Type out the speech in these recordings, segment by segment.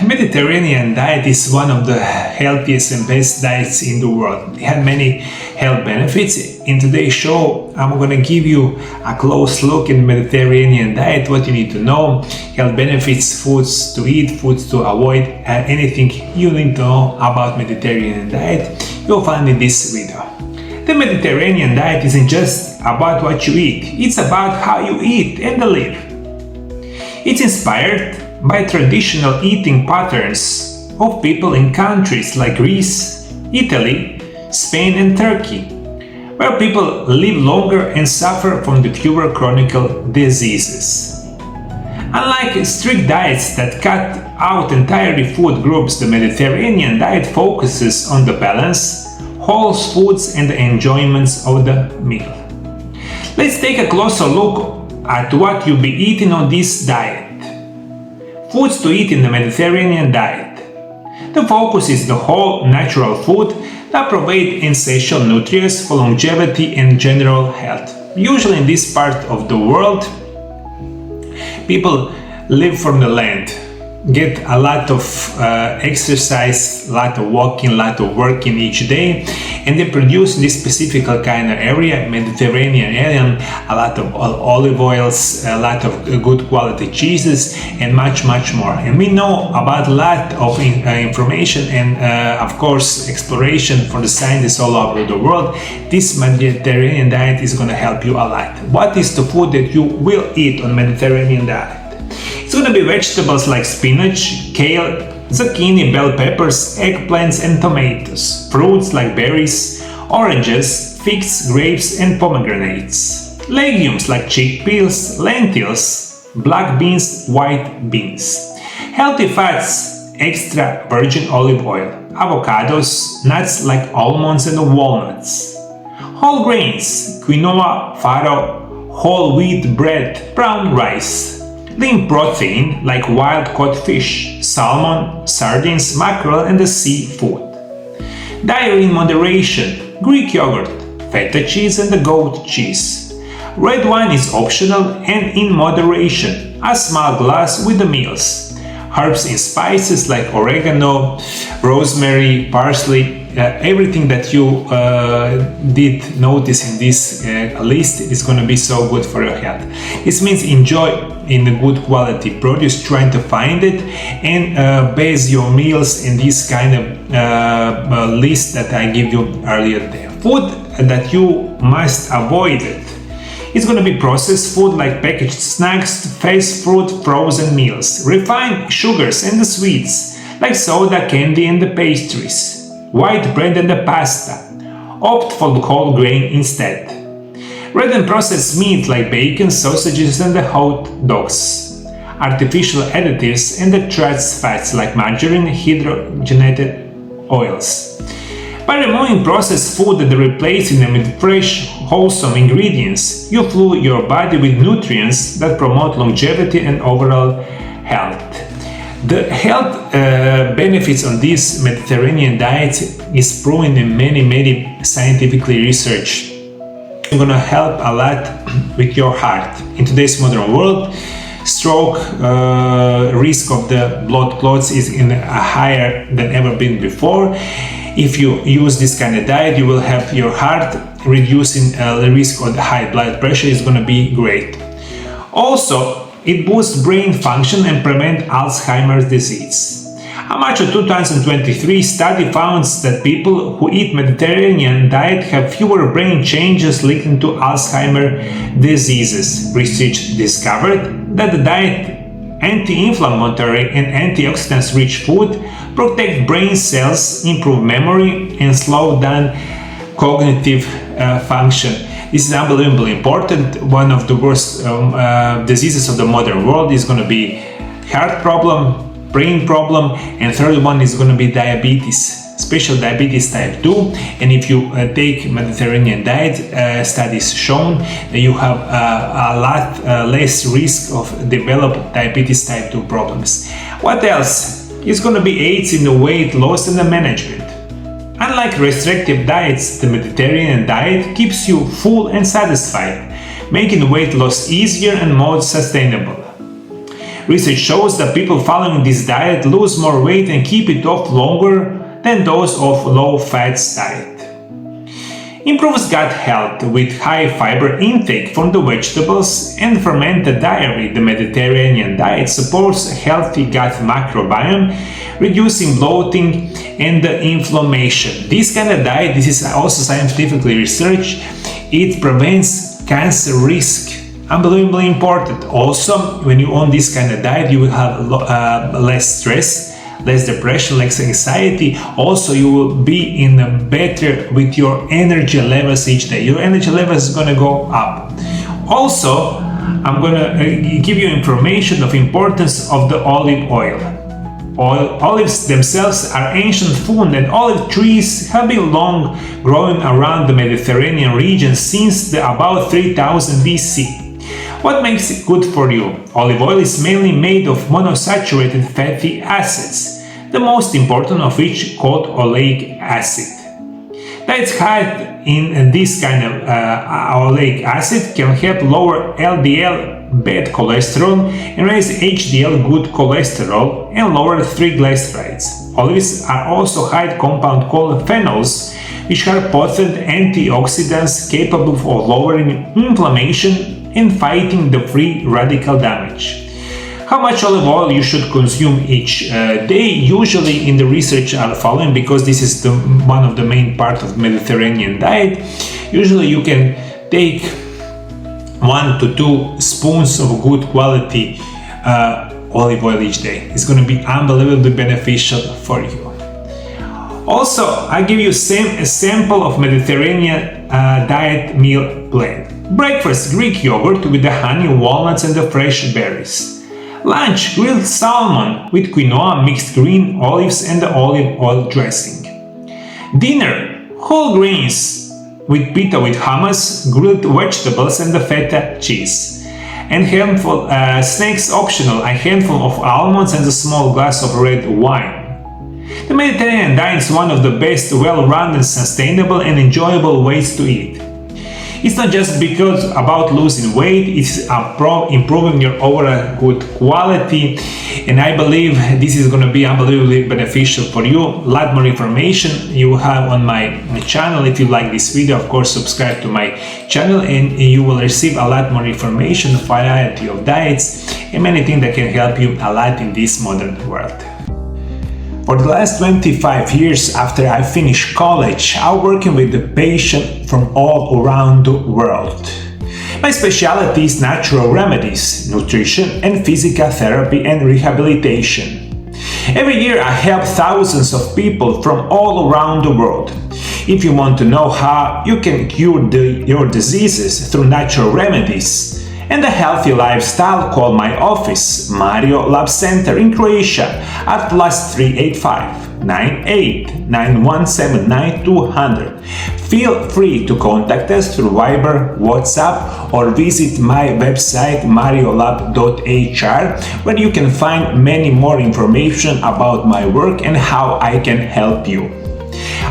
Mediterranean diet is one of the healthiest and best diets in the world. It has many health benefits. In today's show, I'm going to give you a close look in Mediterranean diet, what you need to know, health benefits, foods to eat, foods to avoid, anything you need to know about Mediterranean diet, you'll find in this video. The Mediterranean diet isn't just about what you eat, it's about how you eat and live. It's inspired by traditional eating patterns of people in countries like Greece, Italy, Spain and Turkey, where people live longer and suffer from the fewer chronic diseases. Unlike strict diets that cut out entirely food groups, the Mediterranean diet focuses on the balance, whole foods and the enjoyments of the meal. Let's take a closer look at what you'll be eating on this diet. Foods to eat in the Mediterranean diet. The focus is the whole natural food that provide essential nutrients for longevity and general health. Usually in this part of the world, people live from the land, get a lot of exercise, a lot of walking, a lot of working each day, and they produce in this specific kind of area, Mediterranean area, a lot of olive oils, a lot of good quality cheeses, and much more. And we know about a lot of information and of course exploration for the scientists all over the world. This Mediterranean diet is going to help you a lot. What is the food that you will eat on Mediterranean diet? It's going to be vegetables like spinach, kale, zucchini, bell peppers, eggplants and tomatoes. Fruits like berries, oranges, figs, grapes and pomegranates. Legumes like chickpeas, lentils, black beans, white beans. Healthy fats, extra virgin olive oil, avocados, nuts like almonds and walnuts. Whole grains, quinoa, farro, whole wheat bread, brown rice. Lean protein like wild-caught fish, salmon, sardines, mackerel and the seafood. Dairy in moderation, Greek yogurt, feta cheese and the goat cheese. Red wine is optional and in moderation, a small glass with the meals. Herbs and spices like oregano, rosemary, parsley, everything that you did notice in this list is going to be so good for your health. This means enjoy in the good quality produce, trying to find it and base your meals in this kind of list that I give you earlier there. Food that you must avoid it. It's going to be processed food like packaged snacks, fast food, frozen meals, refined sugars and the sweets like soda, candy and the pastries, white bread and the pasta. Opt for the whole grain instead. Red and processed meat like bacon, sausages and the hot dogs. Artificial additives and the trans fats like margarine, hydrogenated oils. By removing processed food and replacing them with fresh, wholesome ingredients, you fuel your body with nutrients that promote longevity and overall health. The health benefits on this Mediterranean diet is proven in many scientifically research. It's going to help a lot with your heart. In today's modern world, stroke risk of the blood clots is higher than ever been before. If you use this kind of diet, you will have your heart reducing the risk of the high blood pressure is going to be great. Also, it boosts brain function and prevents Alzheimer's disease. A March 2023 study found that people who eat Mediterranean diet have fewer brain changes linked to Alzheimer's diseases. Research discovered that the diet anti-inflammatory and antioxidants-rich food protect brain cells, improve memory, and slow down cognitive function. This is unbelievably important. One of the worst diseases of the modern world is going to be heart problem, brain problem, and third one is going to be diabetes, especially diabetes type 2. And if you take Mediterranean diet, studies shown that you have a lot less risk of develop diabetes type 2 problems. What else? It's going to be aids in the weight loss and the management. Unlike restrictive diets, the Mediterranean diet keeps you full and satisfied, making weight loss easier and more sustainable. Research shows that people following this diet lose more weight and keep it off longer than those of low-fat diet. Improves gut health with high fiber intake from the vegetables and fermented dairy. The Mediterranean diet supports a healthy gut microbiome, reducing bloating and inflammation. This kind of diet, this is also scientifically researched, it prevents cancer risk. Unbelievably important. Also, when you own this kind of diet, you will have less stress, less depression, less anxiety. Also, you will be in a better with your energy levels each day. Your energy levels is going to go up. Also, I'm going to give you information of importance of the olive oil. Olives themselves are ancient food, and olive trees have been long growing around the Mediterranean region since about 3000 BC. What makes it good for you? Olive oil is mainly made of monosaturated fatty acids, the most important of which called oleic acid. Diets high in this kind of oleic acid can help lower LDL bad cholesterol and raise HDL good cholesterol and lower triglycerides. Olives are also high in compound called phenols, which are potent antioxidants capable of lowering inflammation and fighting the free radical damage. How much olive oil you should consume each day? Usually in the research are following, because this is one of the main part of Mediterranean diet. Usually you can take 1 to 2 spoons of good quality olive oil each day. It's going to be unbelievably beneficial for you. Also, I give you a sample of Mediterranean diet meal plan. Breakfast, Greek yogurt with the honey, walnuts and the fresh berries. Lunch, grilled salmon with quinoa, mixed green olives and the olive oil dressing. Dinner, whole grains with pita with hummus, grilled vegetables and the feta cheese. And handful snacks optional, a handful of almonds and a small glass of red wine. The Mediterranean diet is one of the best, well-rounded, sustainable and enjoyable ways to eat. It's not just because about losing weight, it's improving your overall good quality, and I believe this is going to be unbelievably beneficial for you. A lot more information you have on my channel. If you like this video, of course subscribe to my channel and you will receive a lot more information, a variety of diets and many things that can help you a lot in this modern world. For the last 25 years after I finished college, I'm working with the patients from all around the world. My specialty is natural remedies, nutrition and physical therapy and rehabilitation. Every year I help thousands of people from all around the world. If you want to know how you can cure your diseases through natural remedies and a healthy lifestyle, call my office, Mario Lab Center in Croatia at +385 98 917 9200. Feel free to contact us through Viber, WhatsApp or visit my website mariolab.hr, where you can find many more information about my work and how I can help you.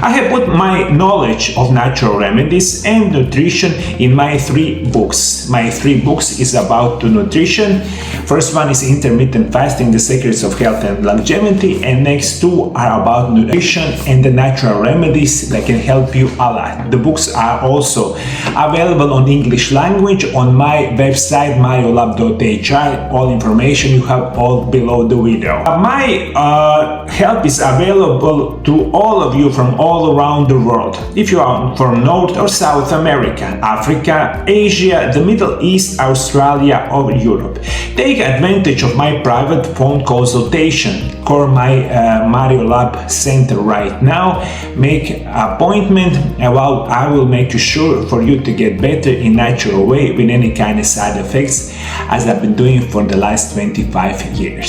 I have put my knowledge of natural remedies and nutrition in my 3 books. My 3 books is about nutrition. First one is Intermittent Fasting, The Secrets of Health and Longevity, and next 2 are about nutrition and the natural remedies that can help you a lot. The books are also available on English language on my website mariolab.hr. All information you have all below the video. My help is available to all of you from all around the world. If you are from North or South America, Africa, Asia, the Middle East, Australia or Europe, take advantage of my private phone consultation. Call my Mario Lab Center right now, make appointment, and I will make sure for you to get better in natural way with any kind of side effects, as I've been doing for the last 25 years.